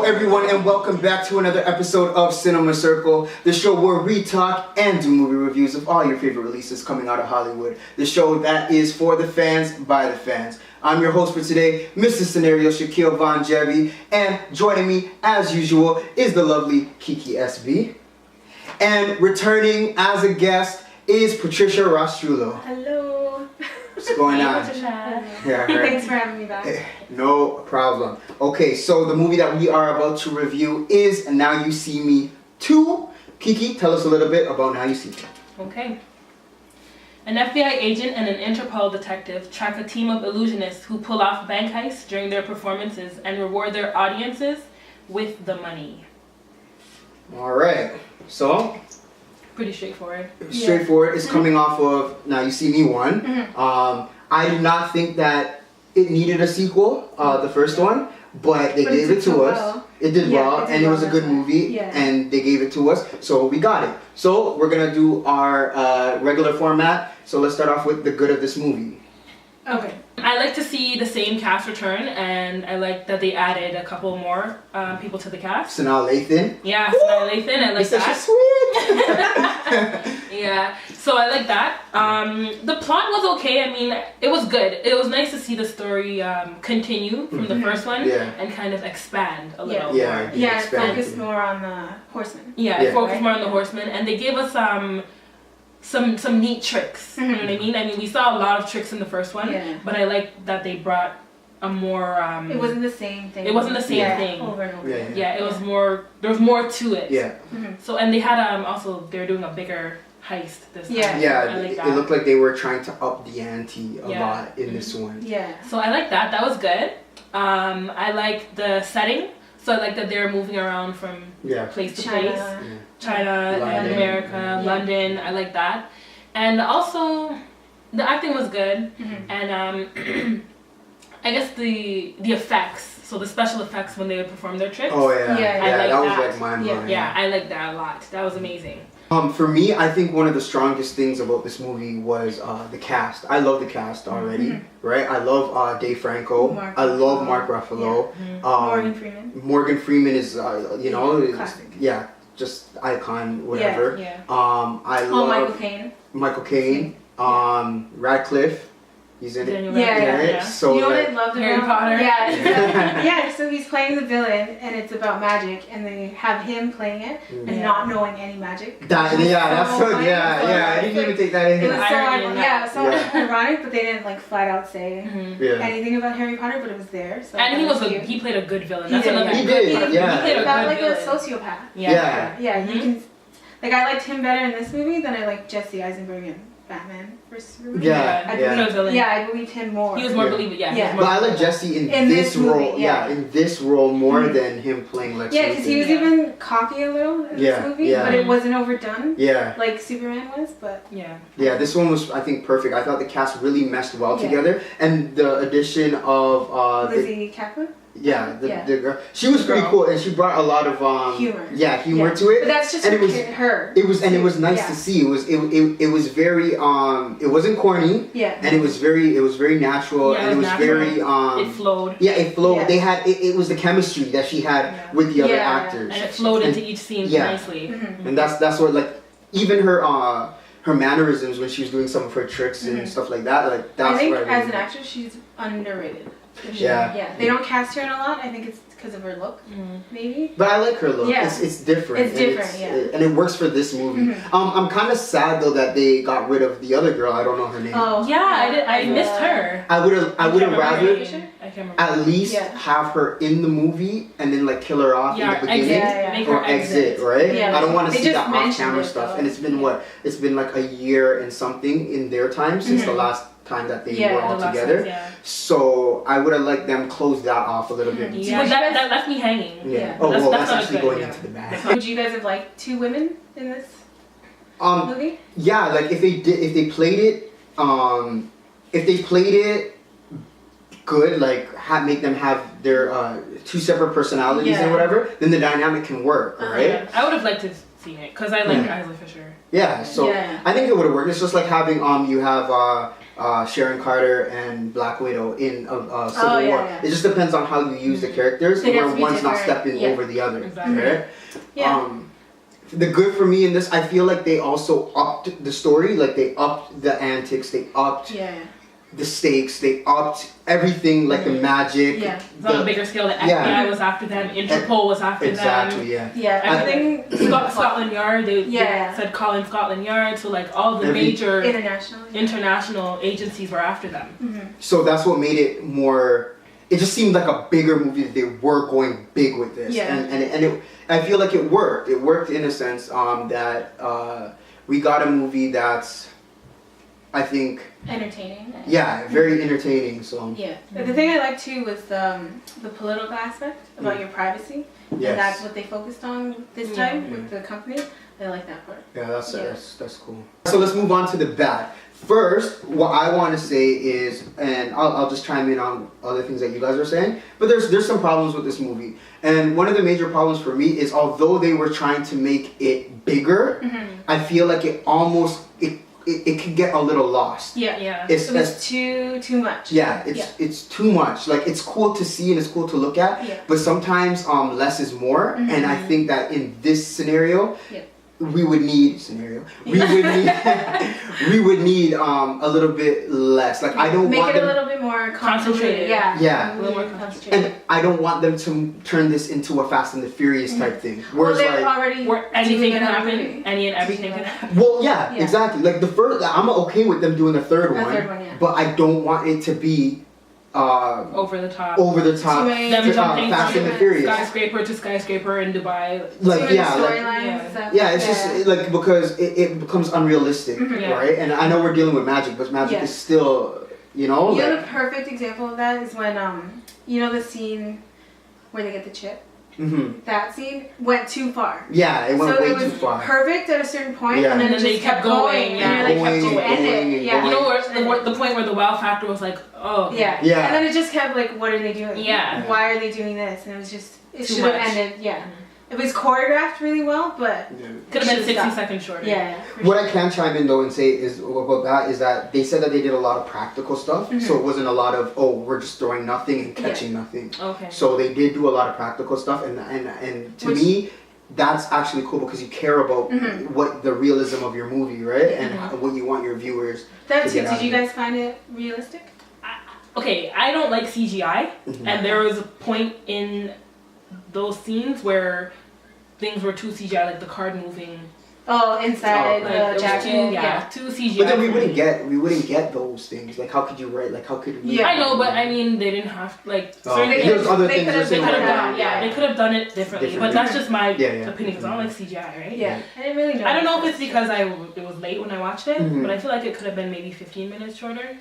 everyone, and welcome back to another episode of Cinema Circle, the show where we talk and do movie reviews of all your favorite releases coming out of Hollywood. The show that is for the fans, by the fans. I'm your host for today, Mr. Scenario Shaquille VonJevy, and joining me, as usual, is the lovely Kiki SB. And returning as a guest is Patricia Rastrullo. Hello. What's going on? Yeah, thanks for having me back. No problem. Okay, so the movie that we are about to review is Now You See Me 2. Kiki, tell us a little bit about Now You See Me. Okay. An FBI agent and an Interpol detective track a team of illusionists who pull off bank heists during their performances and reward their audiences with the money. Alright, so Pretty straightforward. straightforward. It's coming off of Now You See Me 1. I do not think that it needed a sequel, the first one, but they gave it to us. Well. It did well, and it was a good movie, Yeah. and they gave it to us, so we got it. So we're gonna do our regular format. So let's start off with the good of this movie. Okay. I like to see the same cast return, and I like that they added a couple more people to the cast. Sanaa Lathan. Yeah, Sanaa Lathan, I like It's such a that. sweet. Yeah, so I like that. The plot was okay. I mean, it was good. It was nice to see the story continue from the first one and kind of expand a little more. Yeah, focus more on the horsemen. Yeah, focus more on the horsemen, and they gave us some neat tricks. You know what I mean? I mean, we saw a lot of tricks in the first one, but I like that they brought a more. It wasn't the same thing. It wasn't the same thing over and over. Yeah, it was more. There was more to it. Yeah. So, and they had also they were doing a bigger heist this time. Yeah, I like it that. looked like they were trying to up the ante a lot in this one. Yeah. So I like that. That was good. I like the setting. So I like that they're moving around from place to place. China and America, London. I like that. And also, the acting was good. And I guess the effects. So the special effects when they would perform their tricks. Oh yeah, I like that was that. like mind-blowing. Yeah, I like that a lot. That was amazing. For me, I think one of the strongest things about this movie was the cast. I love the cast already, right? I love Dave Franco. I love Mark Ruffalo. Morgan Freeman. Morgan Freeman is, you know, classic. Just icon, whatever. I love Michael Caine. Radcliffe. He's in it. Yeah. So you know what I loved about Harry Potter? Yeah, so he's playing the villain and it's about magic and they have him playing it and not knowing any magic. I didn't even take that in. It was so ironic, but they didn't like flat out say anything about Harry Potter, but it was there. So and he played a good villain. That's another. He did. He played a felt good like villain. a sociopath. Yeah. You can. Like I liked him better in this movie than I liked Jesse Eisenberg in Batman vs Superman. I believed him more. He was more believable. But I like Jesse in this role. In this role more than him playing Lex Luthor. Yeah, because he was even cocky a little in this movie, but it wasn't overdone. Like Superman was, but this one was, I think, perfect. I thought the cast really meshed well together, and the addition of Lizzie Kaplan. The girl. She was pretty cool, and she brought a lot of humor. Humor to it. But that's just her. It was nice to see. It was very it wasn't corny. And it was very natural, and it was very it flowed. It flowed. They had it was the chemistry that she had with the other actors, and it flowed into each scene nicely. And that's what, like, even her mannerisms when she was doing some of her tricks and stuff like that. Like, that's I think what as an actress, she's underrated. They don't cast her in a lot. I think it's because of her look, maybe. But I like her look. It's different. It's different, and it works for this movie. I'm kind of sad though that they got rid of the other girl. I don't know her name. Oh yeah, I missed her. I would have rather at least Yeah. have her in the movie and then like kill her off in the beginning Make her exit, right? Yeah, I don't want to see just that off-camera mentioned it, stuff. though. And it's been what? It's been like a year and something in their time since the last time that they were all together. So I would have liked them close that off a little bit. Yeah, that left me hanging. Yeah. Oh well, that's not actually good, going into the bag. Would you guys have liked two women in this movie? Yeah, like if they played it good, like make them have their two separate personalities and whatever, then the dynamic can work, right? I would have liked to see it because I like Isla Fisher. Yeah, so I think it would have worked. It's just like having you have Sharon Carter and Black Widow in Civil War. Yeah. It just depends on how you use the characters, where one's not stepping over the other. Exactly. Right? Yeah. The good for me in this, I feel like they also upped the story. Like they upped the antics, they upped the stakes, they upped everything, like the magic. Yeah. On a bigger scale, the FBI was after them, Interpol was after them. Yeah, everything. Scotland Yard, they said calling Scotland Yard, so like all the major international agencies were after them. Mm-hmm. So that's what made it more, it just seemed like a bigger movie that they were going big with this. Yeah. And it, I feel like it worked. It worked in a sense that we got a movie that's, I think, entertaining. Yeah, very entertaining. So yeah, but the thing I liked too was the political aspect about your privacy, and that's what they focused on this time with the company. I like that part. Yeah, that's cool. So let's move on to the bad. First, what I want to say is, and I'll just chime in on other things that you guys are saying, but there's some problems with this movie, and one of the major problems for me is although they were trying to make it bigger, I feel like it almost it could get a little lost. Yeah. It was too much. Yeah, it's too much. Like it's cool to see and it's cool to look at, but sometimes less is more. And I think that in this scenario, we would need we would need a little bit less. Like I don't make want it a little bit more concentrated. Yeah. A little more concentrated. And I don't want them to turn this into a Fast and the Furious type thing. Whereas they're already where anything can happen, any and everything can happen. Well, exactly. Like the first, I'm okay with them doing the third one, but I don't want it to be over the top. Them jumping Fast and the Furious. Skyscraper to skyscraper in Dubai. Like it's just like because it becomes unrealistic, right? And I know we're dealing with magic, but magic is still, You know the perfect example of that is when you know the scene where they get the chip. That scene went too far. Yeah, it went way too far. Perfect at a certain point, and then it just kept going. And you're like, kept to end it. Yeah. You know the point where the wow factor was like, oh. Yeah. And then it just kept like, what are they doing? Yeah. Why are they doing this? And it was just, it should have ended. Yeah. It was choreographed really well, but could have been 60 seconds shorter. Yeah. What I can chime in though and say is about that is that they said that they did a lot of practical stuff, so it wasn't a lot of we're just throwing nothing and catching nothing. Okay. So they did do a lot of practical stuff, and to me, that's actually cool because you care about what the realism of your movie, right, and what you want your viewers. That too. Did you guys find it realistic? Okay, I don't like CGI, and there was a point in those scenes where things were too CGI, like the card moving. Oh, inside the jacket. Too CGI. But then we wouldn't get those things. Like, how could you write? Like, how could we? Yeah, I know, but I mean, they didn't have there's other things they could have done. Yeah, they could have done it differently. But that's just my opinion because I don't like CGI, right? Yeah, I didn't really know. I don't know if it's because it was late when I watched it, but I feel like it could have been maybe 15 minutes shorter.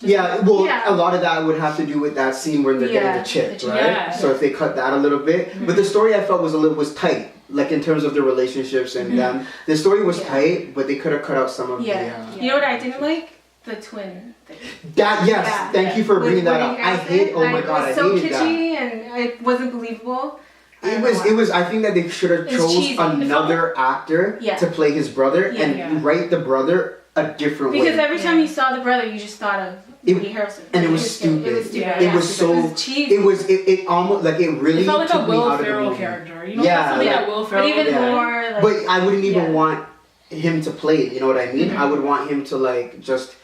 A lot of that would have to do with that scene where they're getting the chip, right? Yeah. So if they cut that a little bit, but the story I felt was tight, like in terms of the relationships and them. The story was tight, but they could have cut out some of the. You know what I didn't like? The twin thing. Thank you for bringing that up. I hate. Oh my god, I hated that. It was so kitschy and it wasn't believable. It was. I think that they should have chose another actor to play his brother and write the brother a different way. Because every time you saw the brother, you just thought of Woody Harrelson. And it was stupid. It was stupid. It was so. It was cheesy. It almost like it really. It felt like took a Will me out Ferrell of the character. You know, something that Will Ferrell. But even more. Like, but I wouldn't even want him to play it. You know what I mean? I would want him to like just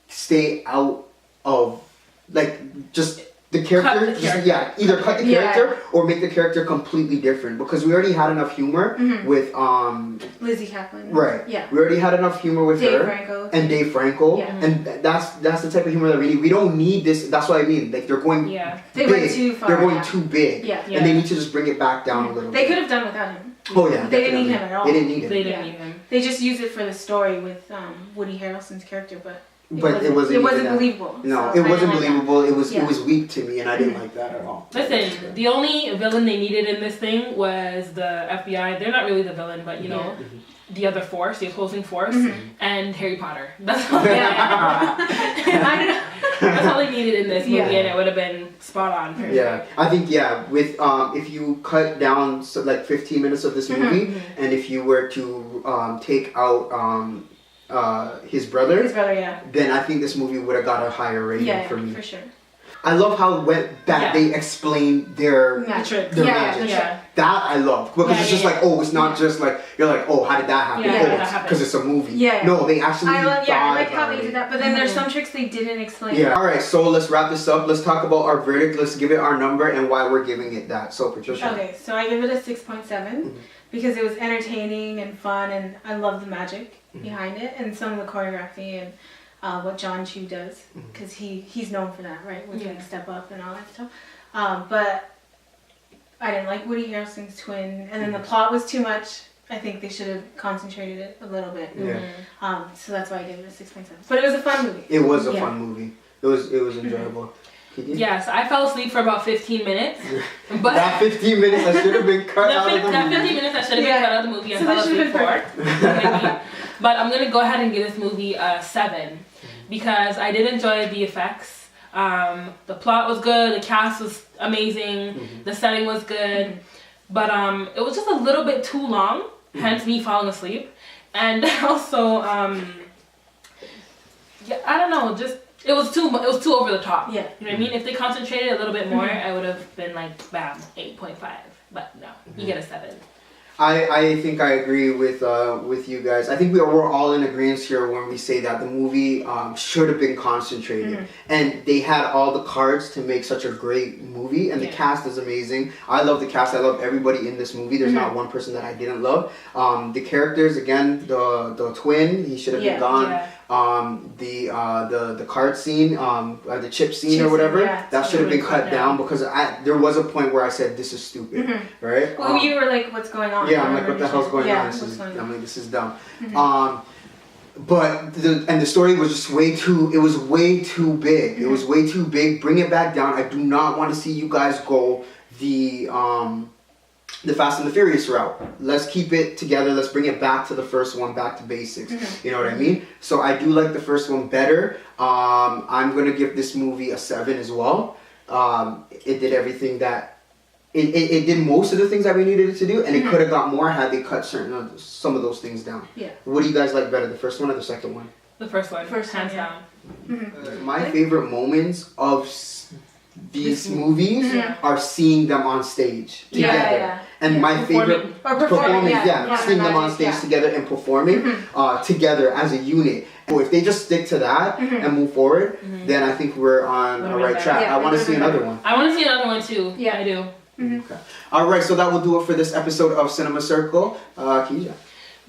stay out of just. The character, either cut the character or make the character completely different because we already had enough humor with Lizzie Kaplan. Right. Yeah. We already had enough humor with Dave her Franco. and Dave Franco, and that's the type of humor that we need. We don't need this. That's what I mean. Like they're going big. They went too far. They're going too big. Yeah. And they need to just bring it back down a little. They could have done without him. Oh yeah. They didn't need him at all. They didn't need him. They didn't need him. They just used it for the story with Woody Harrelson's character, but. It wasn't believable. No, so it wasn't believable. It was weak to me, and I didn't like that at all. Listen, the only villain they needed in this thing was the FBI. They're not really the villain, but you know, the other force, the opposing force, and Harry Potter. That's all. That's all they needed in this movie, and it would have been spot on. Perfect. Yeah, I think with if you cut down like 15 minutes of this movie, and if you were to take out his brother. His brother, yeah. Then I think this movie would have got a higher rating for me. For sure. I love how they explain their magic. That I love because it's just like, oh, it's not just like you're like, oh, how did that happen? Because it's a movie. No, they actually. I like how they did that. But then there's some tricks they didn't explain. Yeah. All right, so let's wrap this up. Let's talk about our verdict. Let's give it our number and why we're giving it that. So Patricia. Okay, so I give it a 6.7 because it was entertaining and fun, and I love the magic behind it and some of the choreography and. What John Chu does, because he's known for that, right? With like Step Up and all that stuff. But I didn't like Woody Harrelson's twin, and then the plot was too much. I think they should have concentrated it a little bit. So that's why I gave it a 6.7. But it was a fun movie. It was a fun movie. It was enjoyable. Yes, I fell asleep for about 15 minutes. But that 15 minutes I should have been cut out of the movie. That 15 minutes I should have been cut out of the movie and fell asleep for. But I'm going to go ahead and give this movie a 7 because I did enjoy the effects. The plot was good, the cast was amazing, the setting was good. But it was just a little bit too long, hence me falling asleep. And also, I don't know, just... It was too over the top. Yeah. You know what I mean? If they concentrated a little bit more, I would have been like, bam, 8.5. But no, you get a 7. I think I agree with you guys. I think we're all in agreement here when we say that the movie should have been concentrated. And they had all the cards to make such a great movie. And the cast is amazing. I love the cast. I love everybody in this movie. There's not one person that I didn't love. The characters, again, the twin, he should have been gone. Yeah. The card scene, the chip scene or whatever, that should have been cut down because there was a point where I said this is stupid, right? Well, you were like, "What's going on?" Yeah, I'm like, "What the hell's going on? This is dumb." But the story was just way too. It was way too big. It was way too big. Bring it back down. I do not want to see you guys go the Fast and the Furious route. Let's keep it together. Let's bring it back to the first one, back to basics. You know what I mean? So I do like the first one better. I'm going to give this movie a 7 as well. It did everything that... It did most of the things that we needed it to do, and it could have got more had they cut some of those things down. Yeah. What do you guys like better, the first one or the second one? The first one. Hands down. My favorite moments of these movies are seeing them on stage together. And my favorite performing, seeing them on stage together and performing together as a unit. So if they just stick to that and move forward, then I think we're on the right track. I want to see another one. I want to see another one too. Yeah, I do. Okay. All right, so that will do it for this episode of Cinema Circle. Keisha.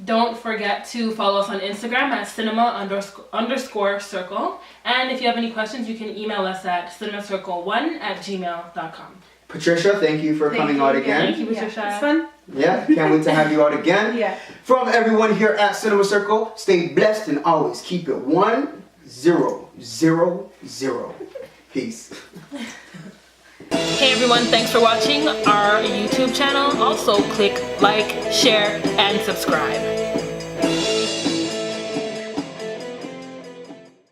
Don't forget to follow us on Instagram at cinema_circle. And if you have any questions, you can email us at cinemacircle1@gmail.com. Patricia, thank you for coming out again. Thank you, Patricia. It's fun. Yeah, can't wait to have you out again. From everyone here at Cinema Circle, stay blessed and always keep it 1000. Peace. Hey everyone, thanks for watching our YouTube channel. Also click like, share, and subscribe.